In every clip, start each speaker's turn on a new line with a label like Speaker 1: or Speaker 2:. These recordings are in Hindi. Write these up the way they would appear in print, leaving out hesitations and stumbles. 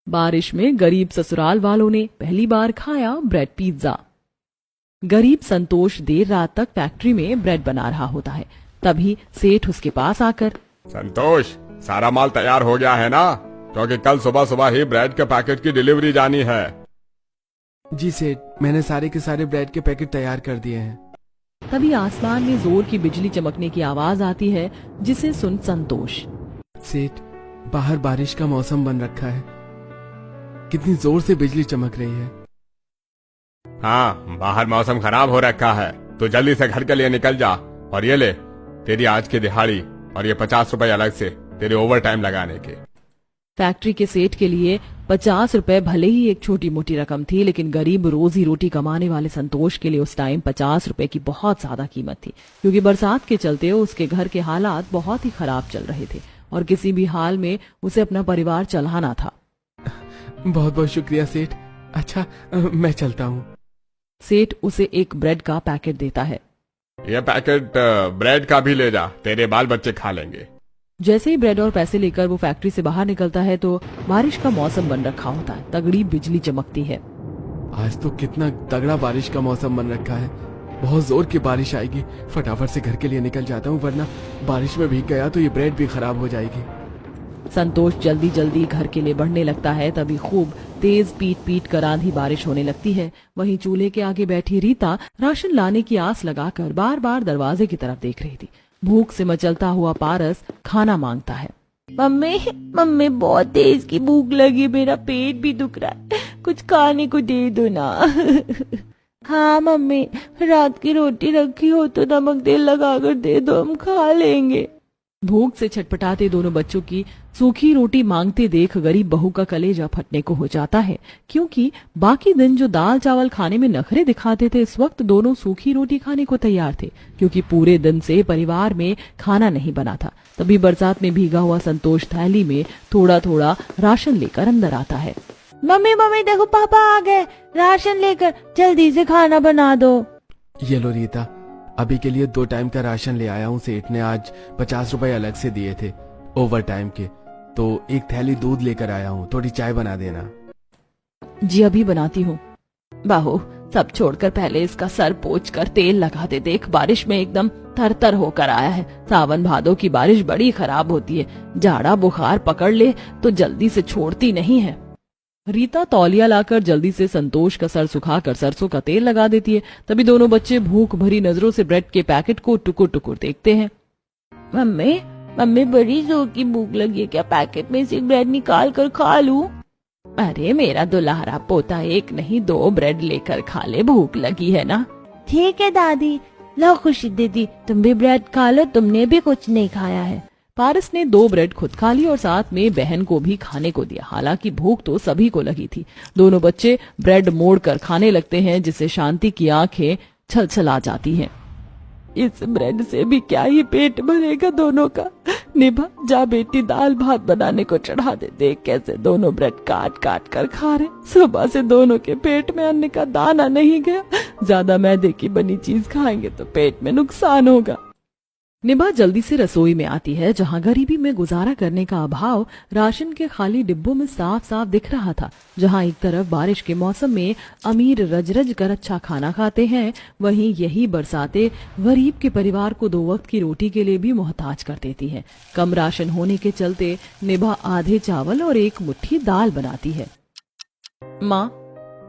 Speaker 1: बारिश में गरीब ससुराल वालों ने पहली बार खाया ब्रेड पिज्जा। गरीब संतोष देर रात तक फैक्ट्री में ब्रेड बना रहा होता है। तभी सेठ उसके पास आकर,
Speaker 2: संतोष, सारा माल तैयार हो गया है ना? क्योंकि कल सुबह सुबह ही ब्रेड के पैकेट की डिलीवरी जानी है।
Speaker 3: जी सेठ, मैंने सारे के सारे ब्रेड के पैकेट तैयार कर दिए हैं।
Speaker 1: तभी आसमान में जोर की बिजली चमकने की आवाज आती है, जिसे सुन संतोष,
Speaker 3: सेठ, बाहर बारिश का मौसम बन रखा है। कितनी जोर से बिजली चमक रही है।
Speaker 2: हाँ, बाहर मौसम खराब हो रखा है, तो जल्दी से घर के लिए निकल जा। और ये ले, तेरी आज की दिहाड़ी और ये 50 रुपए अलग से तेरे ओवर टाइम लगाने के।
Speaker 1: फैक्ट्री के सेठ के लिए 50 रुपए भले ही एक छोटी मोटी रकम थी, लेकिन गरीब रोजी रोटी कमाने वाले संतोष के लिए उस टाइम 50 रुपए की बहुत ज्यादा कीमत थी, क्योंकि बरसात के चलते उसके घर के हालात बहुत ही खराब चल रहे थे और किसी भी हाल में उसे अपना परिवार चलाना था।
Speaker 3: बहुत बहुत शुक्रिया सेठ। अच्छा, मैं चलता हूँ।
Speaker 1: सेठ उसे एक ब्रेड का पैकेट देता है।
Speaker 2: ये पैकेट ब्रेड का भी ले जा, तेरे बाल बच्चे खा लेंगे।
Speaker 1: जैसे ही ब्रेड और पैसे लेकर वो फैक्ट्री से बाहर निकलता है तो बारिश का मौसम बन रखा होता है। तगड़ी बिजली चमकती है।
Speaker 3: आज तो कितना तगड़ा बारिश का मौसम बन रखा है। बहुत जोर की बारिश आएगी। फटाफट से घर के लिए निकल जाता हूँ, वरना बारिश में भीग गया तो ये ब्रेड भी खराब हो जाएगी।
Speaker 1: संतोष जल्दी जल्दी घर के लिए बढ़ने लगता है। तभी खूब तेज पीट पीट कर आंधी बारिश होने लगती है। वहीं चूल्हे के आगे बैठी रीता राशन लाने की आस लगाकर बार बार दरवाजे की तरफ देख रही थी। भूख से मचलता हुआ पारस खाना मांगता है।
Speaker 4: मम्मी, मम्मी, बहुत तेज की भूख लगी, मेरा पेट भी दुख रहा है, कुछ खाने को दे दो ना। हाँ मम्मी, रात की रोटी रखी हो तो नमक तेल लगाकर दे दो, हम खा लेंगे।
Speaker 1: भूख से छटपटाते दोनों बच्चों की सूखी रोटी मांगते देख गरीब बहू का कलेजा फटने को हो जाता है, क्योंकि बाकी दिन जो दाल चावल खाने में नखरे दिखाते थे, इस वक्त दोनों सूखी रोटी खाने को तैयार थे, क्योंकि पूरे दिन से परिवार में खाना नहीं बना था। तभी बरसात में भीगा हुआ संतोष थैली में थोड़ा थोड़ा राशन लेकर अंदर आता है।
Speaker 4: मम्मी, मम्मी, देखो पापा आ गए राशन लेकर, जल्दी से खाना बना दो।
Speaker 3: ये लो रीता, अभी के लिए 2 टाइम का राशन ले आया हूँ। सेठ ने आज 50 रुपए अलग से दिए थे ओवर टाइम के, तो एक थैली दूध लेकर आया हूँ। थोड़ी चाय बना देना।
Speaker 1: जी अभी बनाती हूँ। बहू, सब छोड़कर पहले इसका सर पोंछ कर तेल लगा दे। देख, बारिश में एकदम थरथर होकर आया है। सावन भादों की बारिश बड़ी खराब होती है, जाड़ा बुखार पकड़ ले तो जल्दी से छोड़ती नहीं है। रीता तौलिया लाकर जल्दी से संतोष का सर सुखाकर सरसों का तेल लगा देती है। तभी दोनों बच्चे भूख भरी नजरों से ब्रेड के पैकेट को टुकुर टुकुर देखते हैं।
Speaker 4: मम्मी, मम्मी, बड़ी जोर की भूख लगी है, क्या पैकेट में से ब्रेड निकाल कर खा लूं?
Speaker 1: अरे मेरा दुल्हारा पोता, एक नहीं 2 ब्रेड लेकर खा ले, भूख लगी है ना।
Speaker 4: ठीक है दादी, लो खुशी दीदी, तुम भी ब्रेड खा लो, तुमने भी कुछ नहीं खाया है।
Speaker 1: पारस ने 2 ब्रेड खुद खा ली और साथ में बहन को भी खाने को दिया। हालांकि भूख तो सभी को लगी थी। दोनों बच्चे ब्रेड मोड़कर खाने लगते हैं, जिससे शांति की आंखें छलछला जाती हैं। इस ब्रेड से भी क्या ही पेट भरेगा दोनों का। निभा, जा बेटी, दाल भात बनाने को चढ़ा दे। देख कैसे दोनों ब्रेड काट काट कर खा रहे। सुबह से दोनों के पेट में अन्न का दाना नहीं गया। ज्यादा मैदे की बनी चीज खाएंगे तो पेट में नुकसान होगा। निभा जल्दी से रसोई में आती है, जहां गरीबी में गुजारा करने का अभाव राशन के खाली डिब्बों में साफ साफ दिख रहा था। जहां एक तरफ बारिश के मौसम में अमीर रज रज कर अच्छा खाना खाते हैं, वहीं यही बरसातें गरीब के परिवार को 2 वक्त की रोटी के लिए भी मोहताज कर देती हैं। कम राशन होने के चलते निभा आधे चावल और 1 मुट्ठी दाल बनाती है। माँ,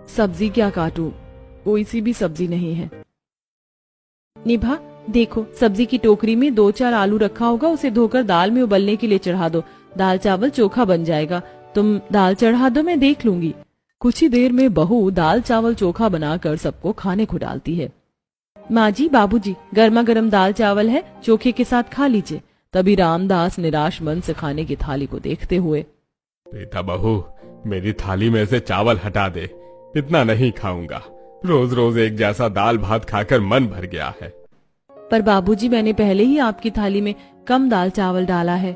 Speaker 1: सब्जी क्या काटूं? कोई सी भी सब्जी नहीं है। निभा, देखो, सब्जी की टोकरी में 2-4 आलू रखा होगा, उसे धोकर दाल में उबलने के लिए चढ़ा दो। दाल चावल चोखा बन जाएगा। तुम दाल चढ़ा दो, मैं देख लूंगी। कुछ ही देर में बहू दाल चावल चोखा बनाकर सबको खाने को डालती है। माँ जी, बाबूजी, गर्मा गर्म दाल चावल है, चोखे के साथ खा लीजिए। तभी रामदास निराश मन से खाने की थाली को देखते हुए,
Speaker 2: बेटा बहू, मेरी थाली में से चावल हटा दे, इतना नहीं खाऊंगा। रोज रोज एक जैसा दाल भात खाकर मन भर गया है।
Speaker 1: पर बाबूजी, मैंने पहले ही आपकी थाली में कम दाल चावल डाला है।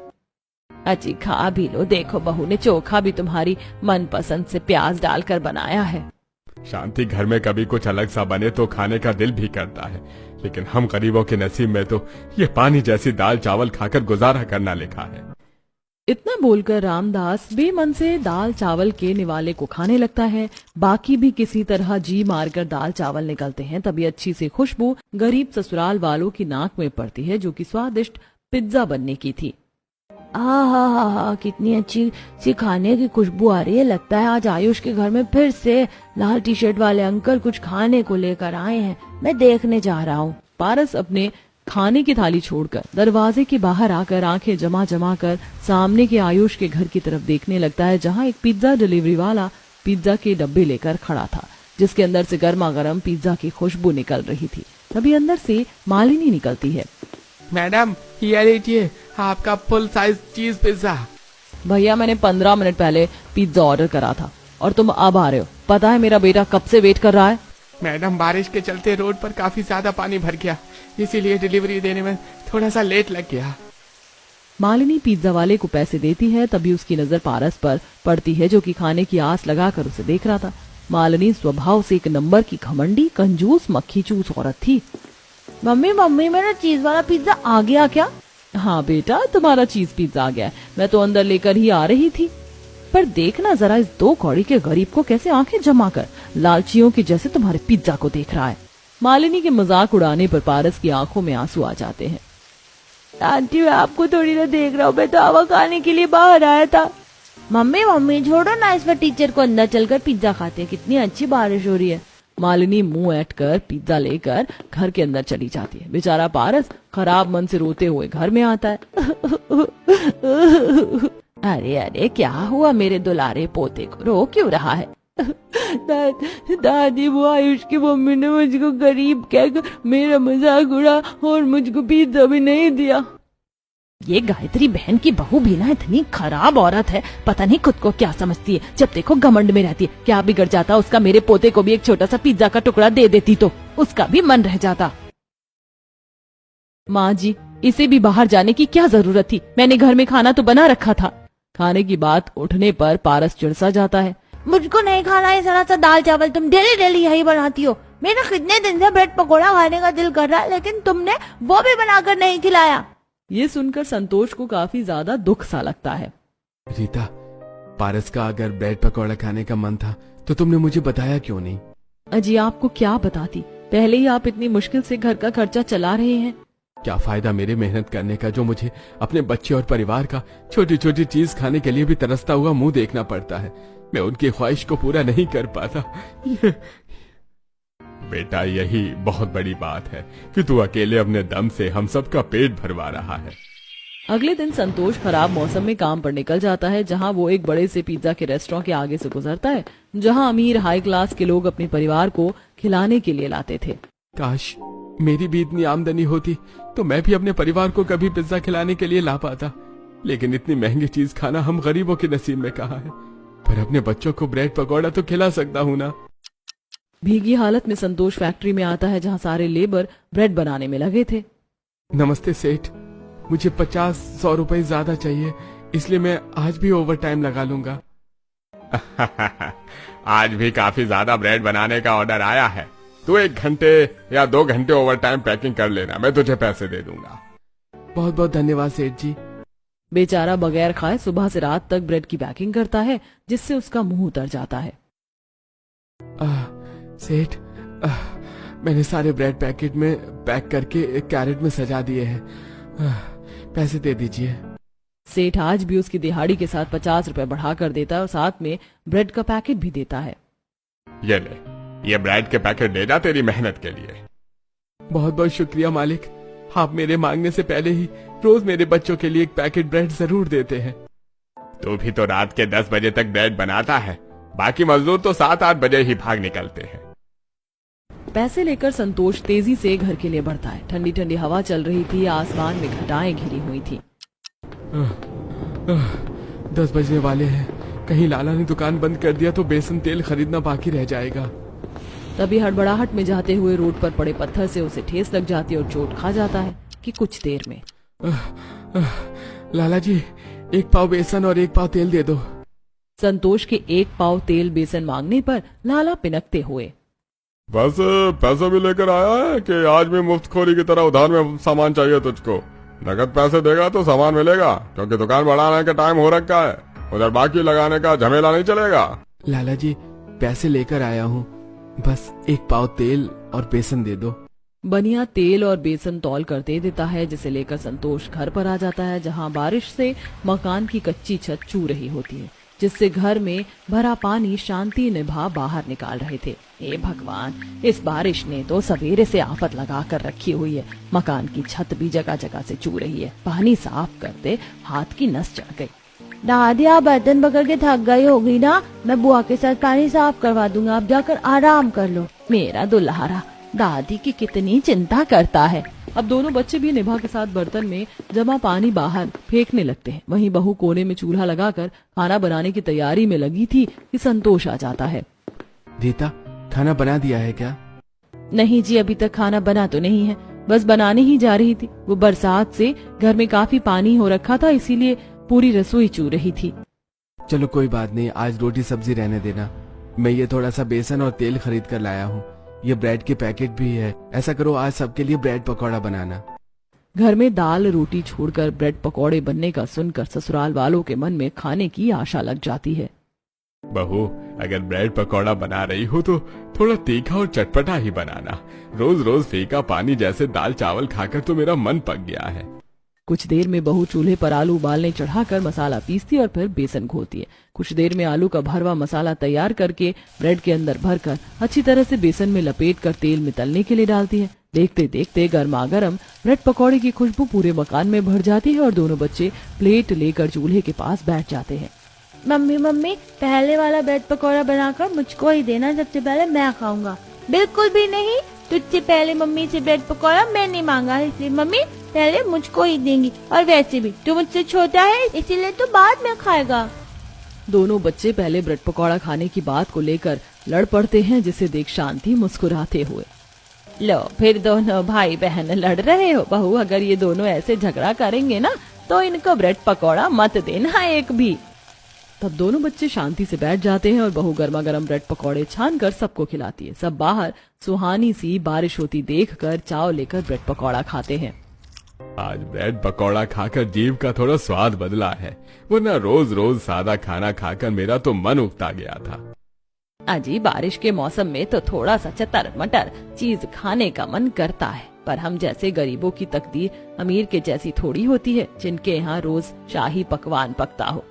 Speaker 1: अजी, खा भी लो। देखो, बहू ने चोखा भी तुम्हारी मनपसंद से प्याज डालकर बनाया है।
Speaker 2: शांति घर में कभी कुछ अलग सा बने तो खाने का दिल भी करता है, लेकिन हम गरीबों के नसीब में तो ये पानी जैसी दाल चावल खाकर गुजारा करना लिखा है।
Speaker 1: इतना बोलकर रामदास बेमन से दाल चावल के निवाले को खाने लगता है। बाकी भी किसी तरह जी मारकर दाल चावल निकलते हैं। तभी अच्छी सी खुशबू गरीब ससुराल वालों की नाक में पड़ती है, जो कि स्वादिष्ट पिज्जा बनने की थी।
Speaker 4: हा, कितनी अच्छी सी खाने की खुशबू आ रही है। लगता है आज आयुष के घर में फिर से लाल टी शर्ट वाले अंकल कुछ खाने को लेकर आए हैं। मैं देखने जा रहा हूँ।
Speaker 1: पारस अपने खाने की थाली छोड़कर दरवाजे के बाहर आकर आंखें जमा जमा कर सामने के आयुष के घर की तरफ देखने लगता है, जहां एक पिज्जा डिलीवरी वाला पिज्जा के डब्बे लेकर खड़ा था, जिसके अंदर से गर्मा गर्म पिज्जा की खुशबू निकल रही थी। तभी अंदर से मालिनी निकलती है।
Speaker 3: मैडम ये लीजिए आपका फुल साइज चीज पिज्जा।
Speaker 1: भैया, मैंने 15 मिनट पहले पिज्जा ऑर्डर करा था और तुम अब आ रहे हो। पता है मेरा बेटा कब से वेट कर रहा है।
Speaker 3: मैडम बारिश के चलते रोड पर काफी ज्यादा पानी भर गया, इसीलिए डिलीवरी देने में थोड़ा सा लेट लग गया।
Speaker 1: मालिनी पिज्जा वाले को पैसे देती है। तभी उसकी नजर पारस पर पड़ती है, जो कि खाने की आस लगाकर उसे देख रहा था। मालिनी स्वभाव से एक नंबर की घमंडी, कंजूस, मक्खी चूस औरत थी।
Speaker 4: मम्मी मेरा चीज वाला पिज्जा आ गया क्या?
Speaker 1: हाँ बेटा, तुम्हारा चीज पिज्जा आ गया। मैं तो अंदर लेकर ही आ रही थी, पर देखना जरा इस 2 कौड़ी के गरीब को कैसे आंखें जमाकर लालचियों की जैसे तुम्हारे पिज्जा को देख रहा है। मालिनी के मजाक उड़ाने पर पारस की आंखों में आंसू आ जाते हैं।
Speaker 4: आंटी मैं आपको थोड़ी ना देख रहा हूँ, मैं तो हवा खाने के लिए बाहर आया था। मम्मी छोड़ो ना, इस पर टीचर को अंदर चलकर पिज्जा खाते हैं। कितनी अच्छी बारिश हो रही है।
Speaker 1: मालिनी मुंह ऐंठ कर पिज्जा लेकर घर के अंदर चली जाती है। बेचारा पारस खराब मन से रोते हुए घर में आता है।
Speaker 4: अरे क्या हुआ मेरे दुलारे पोते को, रो क्यों रहा है? दादी, वो आयुष की मम्मी ने मुझको गरीब कहकर मेरा मजाक उड़ा और मुझको पिज्जा भी नहीं दिया।
Speaker 1: ये गायत्री बहन की बहू भी ना इतनी खराब औरत है, पता नहीं खुद को क्या समझती है। जब देखो घमंड में रहती है। क्या बिगड़ जाता उसका, मेरे पोते को भी एक छोटा सा पिज्जा का टुकड़ा दे देती तो उसका भी मन रह जाता। माँ जी, इसे भी बाहर जाने की क्या जरूरत थी? मैंने घर में खाना तो बना रखा था। खाने की बात उठने पर पारस चिढ़सा जाता है।
Speaker 4: मुझको नहीं खाना है जरा सा दाल चावल, तुम डेली यही बनाती हो। मेरा कितने दिन से ब्रेड पकौड़ा खाने का दिल कर रहा है, लेकिन तुमने वो भी बनाकर नहीं खिलाया।
Speaker 1: ये सुनकर संतोष को काफी ज्यादा दुख सा लगता है।
Speaker 3: रीता, पारस का अगर ब्रेड पकौड़ा खाने का मन था तो तुमने मुझे बताया क्यों नहीं?
Speaker 1: अजी आपको क्या बताती, पहले ही आप इतनी मुश्किल से घर का खर्चा चला रहे हैं।
Speaker 3: क्या फायदा मेरे मेहनत करने का, जो मुझे अपने बच्चे और परिवार का छोटी छोटी चीज खाने के लिए भी तरसता हुआ मुंह देखना पड़ता है। मैं उनकी ख्वाहिश को पूरा नहीं कर पाता।
Speaker 2: बेटा, यही बहुत बड़ी बात है कि तू अकेले अपने दम से हम सबका पेट भरवा रहा है।
Speaker 1: अगले दिन संतोष खराब मौसम में काम पर निकल जाता है, जहां वो एक बड़े से पिज्जा के रेस्टोरेंट के आगे से गुजरता है, जहां अमीर हाई क्लास के लोग अपने परिवार को खिलाने के लिए लाते थे।
Speaker 3: काश मेरी भी इतनी आमदनी होती तो मैं भी अपने परिवार को कभी पिज्जा खिलाने के लिए ला पाता, लेकिन इतनी महंगी चीज खाना हम गरीबों के नसीब में कहाँ है। पर अपने बच्चों को ब्रेड पकौड़ा तो खिला सकता हूँ ना।
Speaker 1: भीगी हालत में संतोष फैक्ट्री में आता है, जहां सारे लेबर ब्रेड बनाने में लगे थे।
Speaker 3: नमस्ते सेठ, मुझे 50-100 रुपए ज्यादा चाहिए, इसलिए मैं आज भी ओवर टाइम लगा लूंगा।
Speaker 2: आज भी काफी ज्यादा ब्रेड बनाने का ऑर्डर आया है। तू 1 घंटे या 2 घंटे ओवर टाइम पैकिंग कर लेना, मैं तुझे पैसे दे दूंगा।
Speaker 3: बहुत बहुत धन्यवाद सेठ जी।
Speaker 1: बेचारा बगैर खाए सुबह से रात तक ब्रेड की पैकिंग करता है, जिससे उसका मुंह उतर जाता है।
Speaker 3: सेठ, मैंने सारे ब्रेड पैकेट में पैक करके एक कैरेट में सजा दिए हैं, पैसे दे दीजिए।
Speaker 1: सेठ आज भी उसकी दिहाड़ी के साथ 50 रुपए बढ़ा कर देता है और साथ में ब्रेड का पैकेट भी देता है।
Speaker 2: ये ले, ये ब्रेड के पैकेट ले जा तेरी मेहनत के लिए।
Speaker 3: बहुत बहुत शुक्रिया मालिक, आप मेरे मांगने से पहले ही रोज मेरे बच्चों के लिए एक पैकेट ब्रेड जरूर देते हैं।
Speaker 2: तू भी तो रात के 10 बजे तक ब्रेड बनाता है, बाकी मजदूर तो 7-8 बजे ही भाग निकलते हैं।
Speaker 1: पैसे लेकर संतोष तेजी से घर के लिए बढ़ता है। ठंडी ठंडी हवा चल रही थी, आसमान में घटाएं घिरी हुई थी।
Speaker 3: 10 बजने वाले हैं, कहीं लाला ने दुकान बंद कर दिया तो बेसन तेल खरीदना बाकी रह जाएगा।
Speaker 1: तभी हड़बड़ाहट में जाते हुए रोड पर पड़े पत्थर से उसे ठेस लग जाती है और चोट खा जाता है कि कुछ देर में।
Speaker 3: लाला जी, 1 पाव बेसन और 1 पाव तेल दे दो।
Speaker 2: संतोष के 1 पाव तेल बेसन मांगने पर लाला पिनकते हुए, बस पैसे भी लेकर आया है कि आज भी मुफ्तखोरी की तरह उधार में सामान चाहिए तुझको? नगद पैसे देगा तो सामान मिलेगा, क्योंकि दुकान बढ़ाने का टाइम हो रखा है। उधर बाकी लगाने का झमेला नहीं चलेगा।
Speaker 3: लाला जी पैसे लेकर आया हूँ, बस 1 पाव तेल और बेसन दे दो।
Speaker 1: बनिया तेल और बेसन तौल कर दे देता है, जिसे लेकर संतोष घर पर आ जाता है, जहां बारिश से मकान की कच्ची छत चू रही होती है, जिससे घर में भरा पानी शांति निभा बाहर निकाल रहे थे। हे भगवान, इस बारिश ने तो सवेरे से आफत लगा कर रखी हुई है। मकान की छत भी जगह जगह से चू रही है। पानी साफ करते हाथ की नस चढ़ गई।
Speaker 4: दादी आप बर्तन पकड़ के थक गई होगी ना, मैं बुआ के साथ पानी साफ करवा दूंगा, आप जाकर आराम कर लो।
Speaker 1: मेरा दुल्हारा दादी की कितनी चिंता करता है। अब दोनों बच्चे भी निभा के साथ बर्तन में जमा पानी बाहर फेंकने लगते हैं। वहीं बहू कोने में चूल्हा लगाकर खाना बनाने की तैयारी में लगी थी कि संतोष आ जाता है।
Speaker 3: रीता, खाना बना दिया है क्या?
Speaker 1: नहीं जी, अभी तक खाना बना तो नहीं है, बस बनाने ही जा रही थी। वो बरसात से घर में काफी पानी हो रखा था, इसीलिए पूरी रसोई चू रही थी।
Speaker 3: चलो कोई बात नहीं, आज रोटी सब्जी रहने देना। मैं ये थोड़ा सा बेसन और तेल खरीद कर लाया हूँ। ये ब्रेड के पैकेट भी है। ऐसा करो, आज सबके लिए ब्रेड पकौड़ा बनाना।
Speaker 1: घर में दाल रोटी छोड़कर ब्रेड पकौड़े बनने का सुनकर ससुराल वालों के मन में खाने की आशा लग जाती है।
Speaker 2: बहू, अगर ब्रेड पकौड़ा बना रही हो तो थोड़ा तीखा और चटपटा ही बनाना। रोज रोज फीका पानी जैसे दाल चावल खाकर तो मेरा मन पक गया है।
Speaker 1: कुछ देर में बहू चूल्हे पर आलू उबालने चढ़ाकर मसाला पीसती और फिर बेसन घोलती है। कुछ देर में आलू का भरवा मसाला तैयार करके ब्रेड के अंदर भरकर अच्छी तरह से बेसन में लपेटकर तेल में तलने के लिए डालती है। देखते देखते गर्मा गर्म ब्रेड पकौड़े की खुशबू पूरे मकान में भर जाती है और दोनों बच्चे प्लेट लेकर चूल्हे के पास बैठ जाते हैं।
Speaker 4: मम्मी मम्मी, पहले वाला ब्रेड पकौड़ा बनाकर मुझको ही देना, सबसे पहले मैं खाऊंगा। बिल्कुल भी नहीं, तुझसे पहले मम्मी से ब्रेड पकौड़ा मैं नहीं मांगा, इसलिए मम्मी पहले मुझको ही देंगी। और वैसे भी तू मुझसे छोटा है, इसीलिए तो बाद में खाएगा।
Speaker 1: दोनों बच्चे पहले ब्रेड पकौड़ा खाने की बात को लेकर लड़ पड़ते हैं, जिसे देख शांति मुस्कुराते हुए, लो फिर दोनों भाई बहन लड़ रहे हो। बहू, अगर ये दोनों ऐसे झगड़ा करेंगे ना तो इनको ब्रेड पकौड़ा मत देना एक भी। तब दोनों बच्चे शांति से बैठ जाते हैं और बहू गर्मा गर्म ब्रेड पकौड़े छान कर सबको खिलाती है। सब बाहर सुहानी सी बारिश होती देखकर चाव लेकर ब्रेड पकौड़ा खाते हैं।
Speaker 2: आज ब्रेड पकौड़ा खाकर जीभ का थोड़ा स्वाद बदला है, वरना रोज रोज सादा खाना खाकर मेरा तो मन उगता गया था।
Speaker 1: अजी, बारिश के मौसम में तो थोड़ा सा चटर मटर चीज खाने का मन करता है, पर हम जैसे गरीबों की तकदीर अमीर के जैसी थोड़ी होती है, जिनके यहाँ रोज शाही पकवान पकता हो।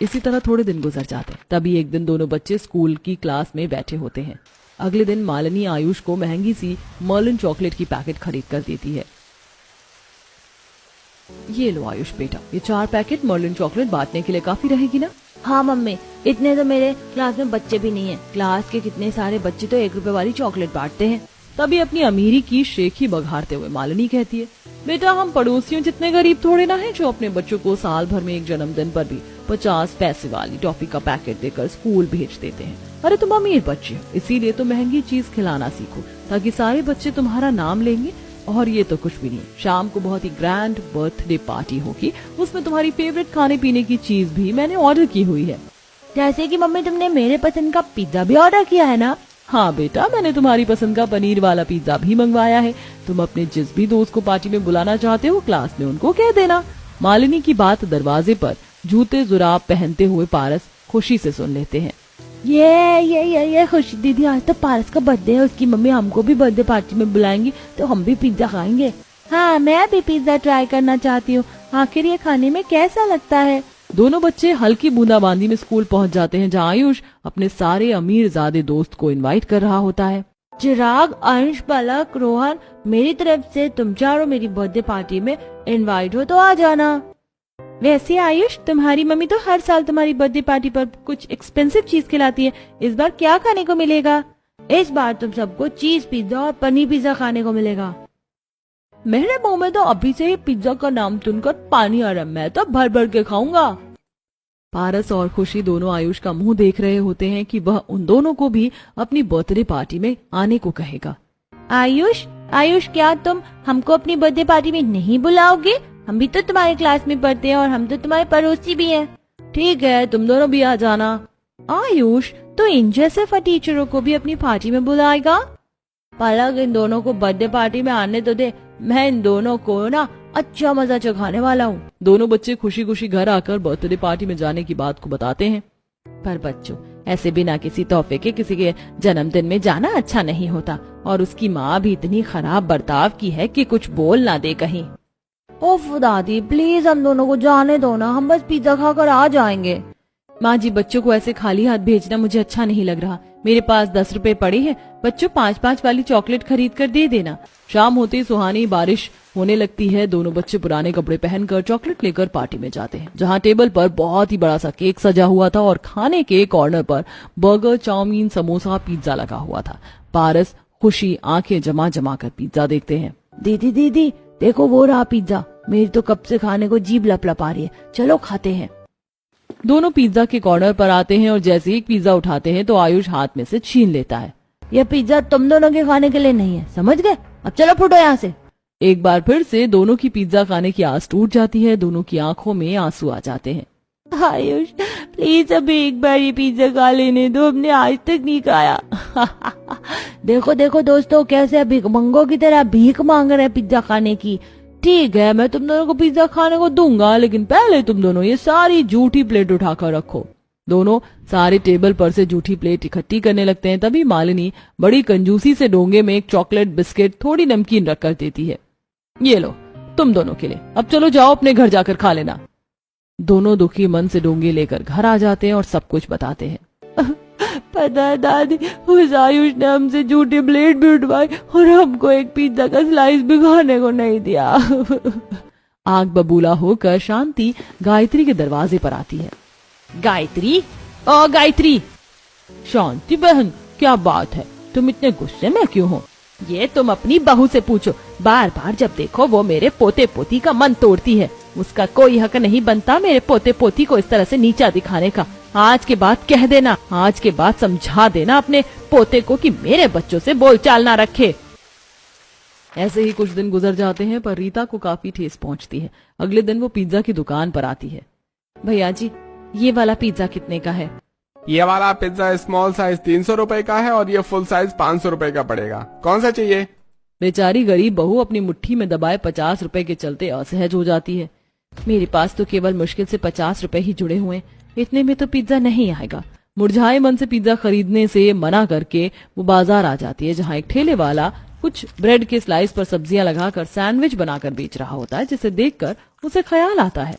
Speaker 1: इसी तरह थोड़े दिन गुजर जाते हैं। तभी एक दिन दोनों बच्चे स्कूल की क्लास में बैठे होते हैं। अगले दिन मालिनी आयुष को महंगी सी मर्लिन चॉकलेट की पैकेट खरीद कर देती है। ये लो आयुष बेटा, ये 4 पैकेट मर्लिन चॉकलेट बांटने के लिए काफी रहेगी ना?
Speaker 4: हाँ मम्मी, इतने तो मेरे क्लास में बच्चे भी नहीं है। क्लास के कितने सारे बच्चे तो 1 रुपए वाली चॉकलेट बांटते हैं।
Speaker 1: तभी अपनी अमीरी की शेखी बघारते हुए मालिनी कहती है, बेटा हम पड़ोसियों जितने गरीब थोड़े ना हैं जो अपने बच्चों को साल भर में एक जन्मदिन पर भी 50 पैसे वाली टॉफी का पैकेट देकर स्कूल भेज देते हैं। अरे तुम अमीर बच्चे हो, इसीलिए तो महंगी चीज खिलाना सीखो, ताकि सारे बच्चे तुम्हारा नाम लेंगे। और ये तो कुछ भी नहीं, शाम को बहुत ही ग्रैंड बर्थडे पार्टी होगी, उसमें तुम्हारी फेवरेट खाने पीने की चीज भी मैंने ऑर्डर की हुई है।
Speaker 4: जैसे कि मम्मी तुमने मेरे पसंद का पिज्जा भी ऑर्डर किया है ना?
Speaker 1: हाँ बेटा, मैंने तुम्हारी पसंद का पनीर वाला पिज्जा भी मंगवाया है। तुम अपने जिस भी दोस्त को पार्टी में बुलाना चाहते हो क्लास में उनको कह देना। मालिनी की बात दरवाजे पर जूते जुराब पहनते हुए पारस खुशी से सुन लेते हैं।
Speaker 4: ये खुशी दीदी, आज तो पारस का बर्थडे है, उसकी मम्मी हमको भी बर्थडे पार्टी में बुलाएंगी तो हम भी पिज्जा खाएंगे। हाँ, मैं भी पिज्जा ट्राई करना चाहती हूँ, आखिर ये खाने में कैसा लगता है।
Speaker 1: दोनों बच्चे हल्की बूंदाबांदी में स्कूल पहुंच जाते हैं, जहाँ आयुष अपने सारे अमीर ज़ादे दोस्त को इनवाइट कर रहा होता है।
Speaker 4: चिराग, अंश, पलक, रोहन, मेरी तरफ से तुम चारों मेरी बर्थडे पार्टी में इनवाइट हो तो आ जाना। वैसे आयुष, तुम्हारी मम्मी तो हर साल तुम्हारी बर्थडे पार्टी पर कुछ एक्सपेंसिव चीज खिलाती है, इस बार क्या खाने को मिलेगा? इस बार तुम सबको चीज पिज्जा और पनीर पिज्जा खाने को मिलेगा।
Speaker 1: मेरे मुंह में तो अभी से ही पिज्जा का नाम सुनकर पानी आ रहा है, मैं तो भर भर के खाऊंगा। पारस और खुशी दोनों आयुष का मुंह देख रहे होते हैं कि वह उन दोनों को भी अपनी बर्थडे पार्टी में आने को कहेगा।
Speaker 4: आयुष, क्या तुम हमको अपनी बर्थडे पार्टी में नहीं बुलाओगे? हम भी तो तुम्हारे क्लास में पढ़ते हैं और हम तो तुम्हारे पड़ोसी भी हैं।
Speaker 1: ठीक है, तुम दोनों भी आ जाना। आयुष, तो इन जैसे टीचरों को भी अपनी पार्टी में बुलाएगा?
Speaker 4: पलक, इन दोनों को बर्थडे पार्टी में आने तो दे, मैं इन दोनों को ना अच्छा मजा चखाने वाला हूँ।
Speaker 1: दोनों बच्चे खुशी खुशी घर आकर बर्थडे पार्टी में जाने की बात को बताते हैं।
Speaker 4: पर बच्चों, ऐसे बिना किसी तोहफे के किसी के जन्मदिन में जाना अच्छा नहीं होता, और उसकी माँ भी इतनी खराब बर्ताव की है कि कुछ बोल ना दे कहीं। ओफ दादी, प्लीज हम दोनों को जाने दो ना, हम बस पिज्जा खाकर आ जाएंगे।
Speaker 1: माँ जी, बच्चों को ऐसे खाली हाथ भेजना मुझे अच्छा नहीं लग रहा। मेरे पास 10 रुपए पड़े हैं, बच्चों 5-5 वाली चॉकलेट खरीद कर दे देना। शाम होते ही सुहानी बारिश होने लगती है। दोनों बच्चे पुराने कपड़े पहनकर चॉकलेट लेकर पार्टी में जाते हैं, जहाँ टेबल पर बहुत ही बड़ा सा केक सजा हुआ था और खाने के कॉर्नर पर बर्गर, चाउमीन, समोसा, पिज्जा लगा हुआ था। पारस खुशी आंखें जमा जमा कर पिज्जा देखते हैं।
Speaker 4: दीदी दीदी देखो, वो रहा पिज्जा, मेरी तो कब से खाने को जीभ लपलपा रही है, चलो खाते हैं।
Speaker 1: दोनों पिज्जा के कॉर्नर पर आते हैं और जैसे ही पिज्जा उठाते हैं तो आयुष हाथ में से छीन लेता है।
Speaker 4: यह पिज्जा तुम दोनों के खाने के लिए नहीं है, समझ गए? अब चलो फुटो यहाँ से।
Speaker 1: एक बार फिर से दोनों की पिज्जा खाने की आस टूट जाती है। दोनों की आंखों में आंसू आ जाते हैं।
Speaker 4: आयुष प्लीज अभी एक बार ये पिज्जा खा लेने दो, हमने आज तक नहीं खाया। देखो देखो दोस्तों, कैसे भिखमंगों की तरह भीख मांग रहे हैं पिज्जा खाने की। ठीक है, मैं तुम दोनों को पिज्जा खाने को दूंगा, लेकिन पहले तुम दोनों ये सारी जूठी प्लेट उठाकर रखो। दोनों सारे टेबल पर से जूठी प्लेट इकट्ठी करने लगते हैं। तभी मालिनी बड़ी कंजूसी से डोंगे में एक चॉकलेट, बिस्किट, थोड़ी नमकीन रख कर देती है। ये लो तुम दोनों के लिए, अब चलो जाओ अपने घर जाकर खा लेना। दोनों दुखी मन से डोंगे लेकर घर आ जाते हैं और सब कुछ बताते हैं। पता है दादी, उस आयुष ने हमसे झूठी प्लेट भी उठवाई और हमको एक पिज्जा का स्लाइस भी खाने को नहीं दिया।
Speaker 1: आग बबूला होकर शांति गायत्री के दरवाजे पर आती है।
Speaker 4: गायत्री, ओ गायत्री।
Speaker 1: शांति बहन, क्या बात है, तुम इतने गुस्से में क्यों हो?
Speaker 4: ये तुम अपनी बहू से पूछो, बार बार जब देखो वो मेरे पोते पोती का मन तोड़ती है। उसका कोई हक नहीं बनता मेरे पोते पोती को इस तरह से नीचा दिखाने का। आज के बाद कह देना, आज के बाद समझा देना अपने पोते को कि मेरे बच्चों से बोलचाल ना रखे।
Speaker 1: ऐसे ही कुछ दिन गुजर जाते हैं, पर रीता को काफी ठेस पहुंचती है। अगले दिन वो पिज्जा की दुकान पर आती है।
Speaker 4: भैया जी, ये वाला पिज्जा कितने का है?
Speaker 3: ये वाला पिज्जा स्मॉल साइज 300 रुपए का है और ये फुल साइज 500 रुपए का पड़ेगा। कौन सा चाहिए?
Speaker 1: बेचारी गरीब बहू अपनी मुट्ठी में दबाए 50 रुपए के चलते असहज हो जाती है।
Speaker 4: मेरे पास तो केवल मुश्किल से 50 रुपए ही जुड़े हुए, इतने में तो पिज्जा नहीं आएगा।
Speaker 1: मुरझाए मन से पिज्जा खरीदने से मना करके वो बाजार आ जाती है, जहाँ एक ठेले वाला कुछ ब्रेड के स्लाइस पर सब्जियां लगाकर सैंडविच बनाकर बेच रहा होता है, जिसे देखकर उसे ख्याल आता है,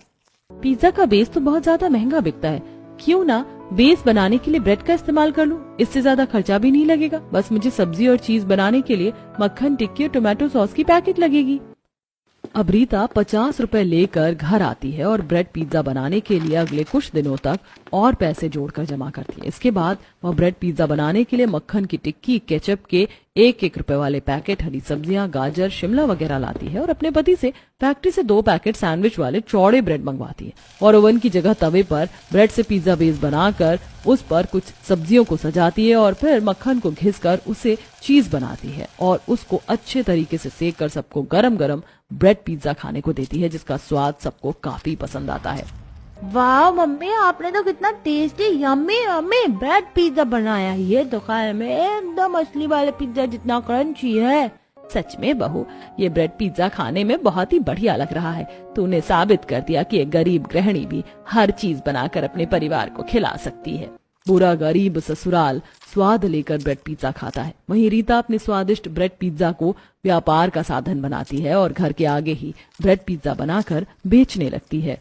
Speaker 1: पिज्जा का बेस तो बहुत ज्यादा महंगा बिकता है, क्यों ना बेस बनाने के लिए ब्रेड का इस्तेमाल कर लूं, इससे ज्यादा खर्चा भी नहीं लगेगा। बस मुझे सब्जी और चीज बनाने के लिए मक्खन, टिक्की और टोमेटो सॉस की पैकेट लगेगी। अब रीता 50 रुपए लेकर घर आती है और ब्रेड पिज्जा बनाने के लिए अगले कुछ दिनों तक और पैसे जोड़कर जमा करती है। इसके बाद वह ब्रेड पिज्जा बनाने के लिए मक्खन की टिक्की, केचप के 1-1 रुपए वाले पैकेट, हरी सब्जियां, गाजर, शिमला वगैरह लाती है और अपने पति से फैक्ट्री से 2 पैकेट सैंडविच वाले चौड़े ब्रेड मंगवाती है और ओवन की जगह तवे पर ब्रेड से पिज्जा बेस बनाकर उस पर कुछ सब्जियों को सजाती है और फिर मक्खन को घिसकर उसे चीज बनाती है और उसको अच्छे तरीके से सेक कर सबको गरम गरम ब्रेड पिज्जा खाने को देती है, जिसका स्वाद सबको काफी पसंद आता है।
Speaker 4: वाह मम्मी, आपने तो कितना tasty yummy yummy bread pizza बनाया है। ये तो खाने में एकदम असली वाले पिज्जा जितना क्रंची है। सच में बहू, ये ब्रेड पिज्जा खाने में बहुत ही बढ़िया लग रहा है। तूने साबित कर दिया कि एक गरीब गृहिणी भी हर चीज बनाकर अपने परिवार को खिला सकती है। पूरा गरीब ससुराल स्वाद लेकर ब्रेड पिज्जा खाता है। वहीं रीता अपने स्वादिष्ट ब्रेड पिज्जा को व्यापार का साधन बनाती है और घर के आगे ही ब्रेड पिज्जा बनाकर बेचने लगती है।